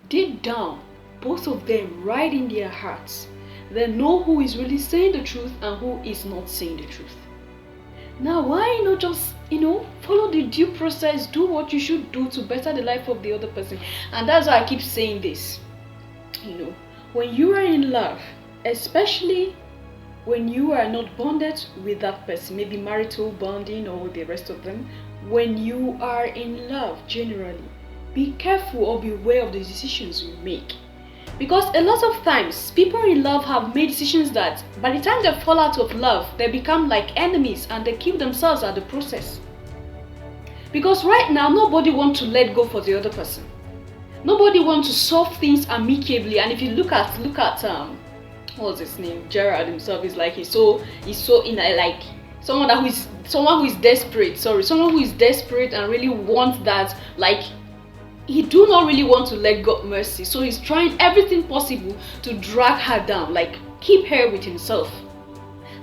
deep down, both of them, right in their hearts, they know who is really saying the truth and who is not saying the truth. Now, why not just, follow the due process, do what you should do to better the life of the other person? And that's why I keep saying this. When you are in love, especially when you are not bonded with that person, maybe marital bonding or the rest of them, when you are in love, generally, be careful or beware of the decisions you make. Because a lot of times, people in love have made decisions that by the time they fall out of love, they become like enemies and they kill themselves at the process. Because right now, nobody wants to let go for the other person. Nobody wants to solve things amicably. And if you look at what's his name? Gerard himself is like he's so in like someone who is desperate. Someone who is desperate and really wants that, like, he do not really want to let go of Mercy, so he's trying everything possible to drag her down, like keep her with himself.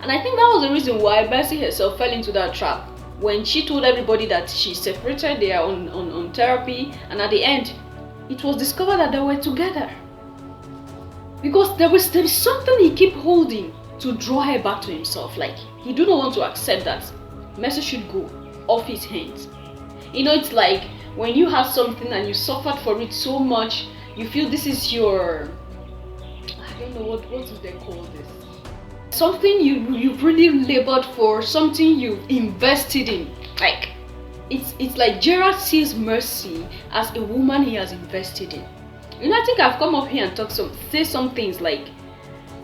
And I think that was the reason why Mercy herself fell into that trap when she told everybody that she separated, they are on therapy, and at the end, it was discovered that they were together. Because there is something he keep holding to draw her back to himself. Like, he do not want to accept that Mercy should go off his hands. It's like when you have something and you suffered for it so much, you feel this is your, I don't know what do they call this? Something you've really labored for, something you've invested in. Like, it's like Gerard sees Mercy as a woman he has invested in. I think I've come up here and say some things like,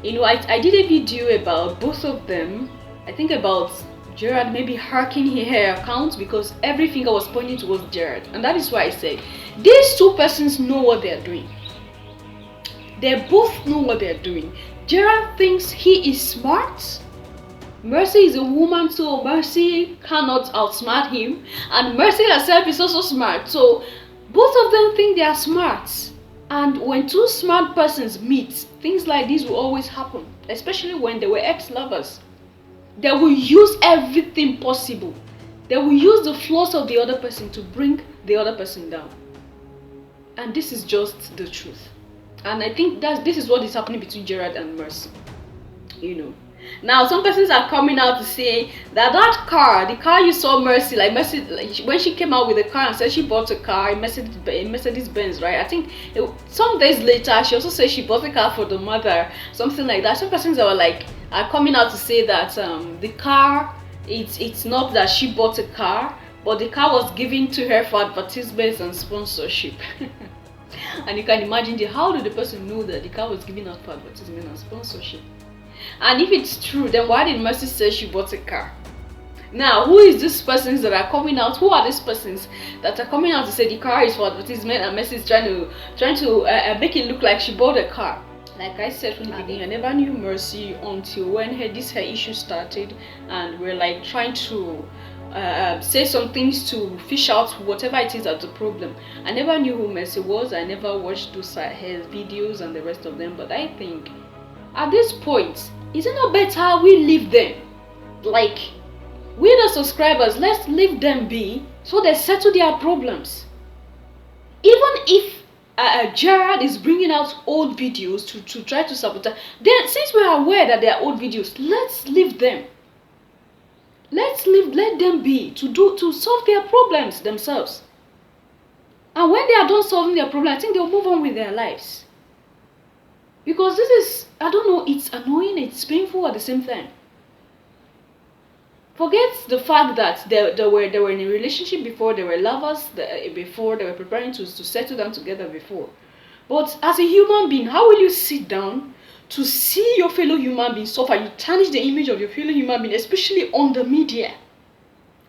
I did a video about both of them. I think about Gerard maybe hacking her account because every finger was pointing towards Gerard. And that is why I said, these two persons know what they are doing. They both know what they are doing. Gerard thinks he is smart. Mercy is a woman, so Mercy cannot outsmart him. And Mercy herself is also smart. So both of them think they are smart. And when two smart persons meet, things like this will always happen. Especially when they were ex-lovers. They will use everything possible. They will use the flaws of the other person to bring the other person down. And this is just the truth. And I think this is what is happening between Gerard and Mercy. Now some persons are coming out to say that the car you saw Mercy, when she came out with the car and said she bought a car, a Mercedes Benz, right? I think some days later she also said she bought a car for the mother, something like that. Some persons are coming out to say that the car, it's not that she bought a car, but the car was given to her for advertisements and sponsorship. And you can imagine how did the person know that the car was given out for advertisement and sponsorship? And if it's true, then why did Mercy say she bought a car? Now, who is these persons that are coming out? Who are these persons that are coming out to say the car is for advertisement and Mercy is trying to make it look like she bought a car? Like I said from the beginning, I never knew Mercy until when her issue started, and we're like trying to say some things to fish out whatever it is that's the problem. I never knew who Mercy was. I never watched her videos and the rest of them. But I think at this point, is it not better we leave them? Like, we the subscribers, let's leave them be so they settle their problems. Even if Gerard is bringing out old videos to try to sabotage, then since we are aware that they are old videos, let's leave them. Let them be to solve their problems themselves. And when they are done solving their problem, I think they'll move on with their lives. Because this is, I don't know, it's annoying, it's painful at the same time. Forget the fact that they were in a relationship before, they were lovers before, they were preparing to settle down together before. But as a human being, how will you sit down to see your fellow human being suffer? You tarnish the image of your fellow human being, especially on the media.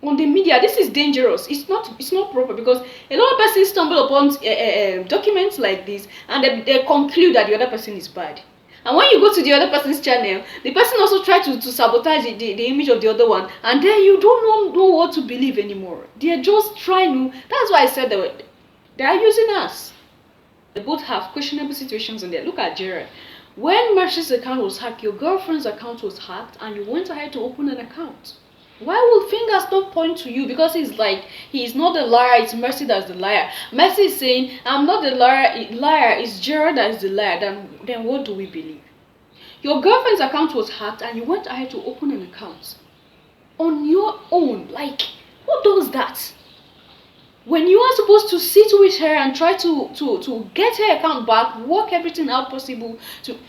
On the media, this is dangerous. It's not proper, because a lot of persons stumble upon documents like this and they conclude that the other person is bad. And when you go to the other person's channel, the person also tries to sabotage the image of the other one, and then you don't know what to believe anymore. They're just trying to. That's why I said they are using us. They both have questionable situations in there. Look at Gerard. When Mercy's account was hacked, your girlfriend's account was hacked, and you went ahead to open an account. Why will fingers not point to you? Because it's like he's not the liar, it's Mercy that's the liar. Mercy is saying, I'm not the liar, it's Gerald that is the liar. Then what do we believe? Your girlfriend's account was hacked and you went ahead to open an account on your own. Like, who does that? When you are supposed to sit with her and try to get her account back, work everything out possible,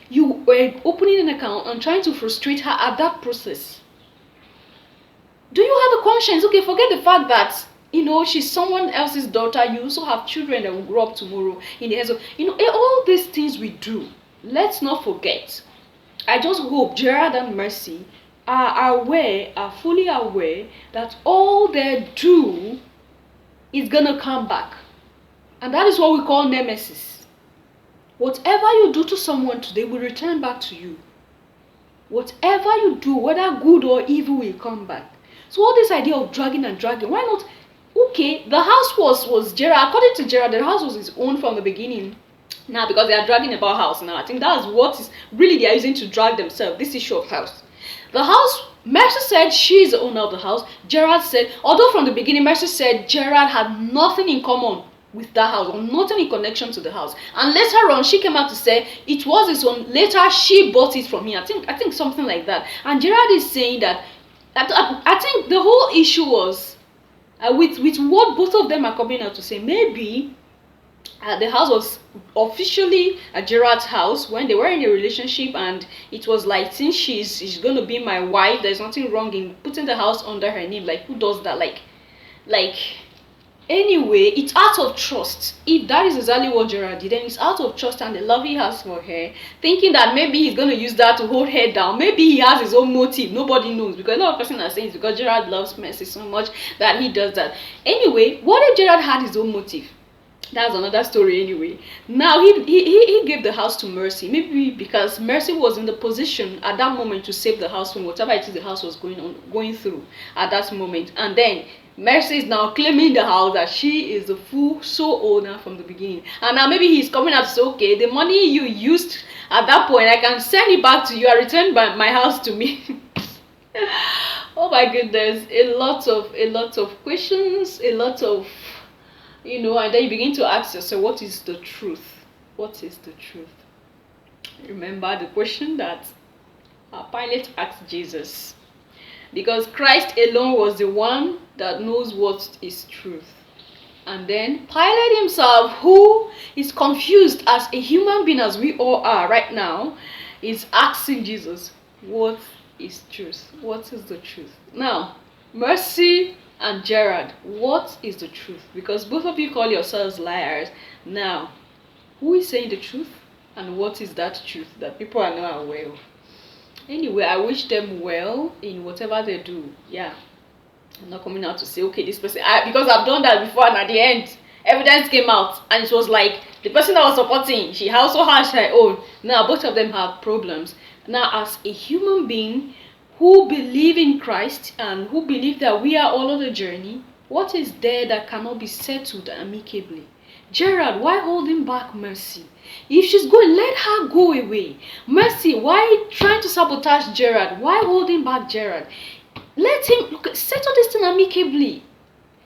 you were opening an account and trying to frustrate her at that process. Do you have a conscience? Okay, forget the fact that, she's someone else's daughter. You also have children that will grow up tomorrow in the hands of, all these things we do. Let's not forget. I just hope Gerard and Mercy are fully aware that all they do is gonna come back. And that is what we call nemesis. Whatever you do to someone today will return back to you. Whatever you do, whether good or evil, will come back. So all this idea of dragging, why not? Okay, the house was Gerard. According to Gerard, the house was his own from the beginning. Now, because they are dragging about house now, I think that's what is really they are using to drag themselves, this issue of house. The house, Mercy said she's the owner of the house. Gerard said, although from the beginning, Mercy said Gerard had nothing in common with that house, or nothing in connection to the house. And later on, she came out to say it was his own. Later, she bought it from him. I think something like that. And Gerard is saying that I think the whole issue was with what both of them are coming out to say. Maybe the house was officially Gerard's house when they were in a relationship, and it was like, since she's going to be my wife, there's nothing wrong in putting the house under her name. Like, who does that? Like anyway, it's out of trust. If that is exactly what Gerard did, then it's out of trust and the love he has for her, thinking that maybe he's going to use that to hold her down. Maybe he has his own motive. Nobody knows, because a lot of person are saying it's because Gerard loves Mercy so much that he does that. Anyway, what if Gerard had his own motive? That's another story anyway. Now he gave the house to Mercy, maybe because Mercy was in the position at that moment to save the house from whatever it is the house was going through at that moment. And then Mercy is now claiming the house that she is the full sole owner from the beginning. And now maybe he's coming out to say, okay, the money you used at that point, I can send it back to you. I return my house to me. Oh my goodness, a lot of questions, a lot of, and then you begin to ask yourself, what is the truth? What is the truth? Remember the question that Pilate asked Jesus, because Christ alone was the one that knows what is truth. And then Pilate himself, who is confused as a human being, as we all are right now, is asking Jesus, what is truth? What is the truth? Now, Mercy and Gerard, what is the truth? Because both of you call yourselves liars. Now, who is saying the truth? And what is that truth that people are not aware of? Anyway, I wish them well in whatever they do. Yeah, I'm not coming out to say, okay, this person, because I've done that before, and at the end, evidence came out, and it was like the person that was supporting, she also has her own. Now, both of them have problems. Now, as a human being who believe in Christ and who believe that we are all on the journey, what is there that cannot be settled amicably? Gerard, why holding back Mercy? If she's going, let her go away. Mercy, why trying to sabotage Gerard? Why holding back Gerard? Let him settle this thing amicably.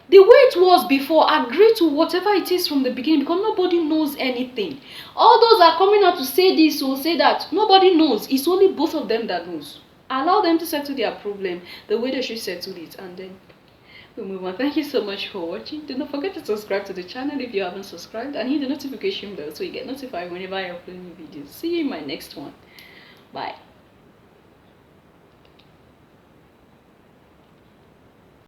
The way it was before, agree to whatever it is from the beginning, because nobody knows anything. All those are coming out to say this or say that, nobody knows. It's only both of them that knows. Allow them to settle their problem the way they should settle it, and then we'll move on. Thank you so much for watching. Do not forget to subscribe to the channel if you haven't subscribed, and hit the notification bell so you get notified whenever I upload new videos. See you in my next one. Bye.